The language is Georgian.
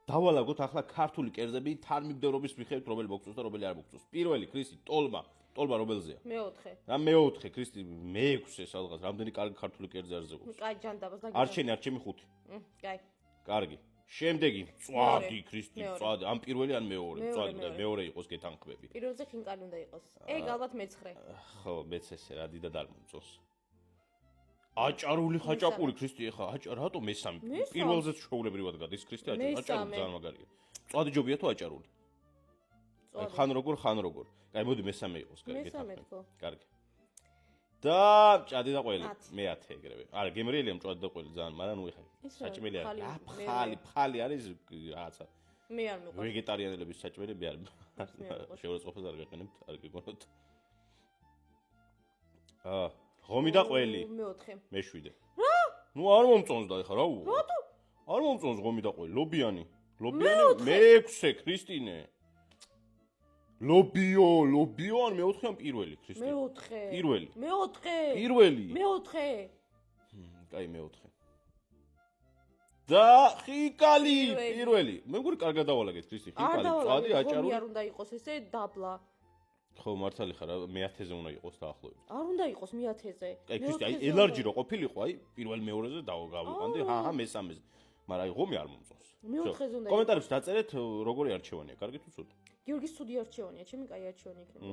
დავალაგოთ ახლა ქართული კერძები თანმიმდევრობის მიხედვით რომელი მოგწონს და რომელი არ მოგწონს. პირველი ქრისტი ტოლმა რომელზეა? მეოთხე. რა მეოთხე ქრისტი მეექვსე სადღაც რამდენი კარგი ქართული კერძი არსებობს? კაი ჯანდაბას და არჩენი ხუთი. კაი. კარგი. შემდეგი მწვადი ქრისტი მწვადი ამ პირველი ან მეორე მწვადი და მეორე იყოს გეთანხმები. პირველზე ხინკალი უნდა იყოს. ეგ ალბათ მეცხრე. ხო მეც ესე რა დიდად არ მომწონს. აჭარული ხაჭაპური ქრისტი ეხა რატო მესამე პირველზე ჩვეულებრივად გადის ქრისტი აჭარული ძალიან მაგარია. მწვადი ჯობია თუ აჭარული? ხან როგორ. კაი მოდი მესამე იყოს კარგი გეთანხმები. კარგი. და ჭადი და ყველი მე-10 ეგრევე. არა გემრიელია მჭადი და ყველი ძალიან, მაგრამ ნუ ეხა საჭმელი არის. ფხალი არის რაღაცა. მე არ მიყვარს. ვეგეტარიანელების საჭმელები არ შეურაცხყოფას არ გაყენებთ, არ გიგონოთ. ღომი და ყველი. მეოთხე. მე-7. რა? ნუ არ მომწონს და ეხა რა უყო? რატო? არ მომწონს ღომი და ყველი, ლობიანი მე-6 ქრისტინე. ლობიო ან მეოთხე ან პირველი ქრისტე? მეოთხე. პირველი. მეოთხე. კაი მეოთხე. და ხიკალი პირველი. მე მგონი კარგად დავალაგეთ ქრისტე ხიკალი, წვადი აჭარული. არ უნდა იყოს ესე დაბლა. ხო მართალი ხარ, მე-10-ზე უნდა იყოს დაახლოებით. არ უნდა იყოს მე-10-ზე. კაი ქრისტე, აი ელარჯი რო ყოფილიყო, აი პირველ მეორეზე დავავიყვანდი, მესამეზე. მაგრამ აი ღომი არ მომწონს. მეოთხეზე უნდა. კომენტარებში დაწერეთ როგორი არჩევანია, კარგი თუ ცუდი? გიორგის ცუდი არჩევანია, ჩემი კაი არჩევანი იქნება.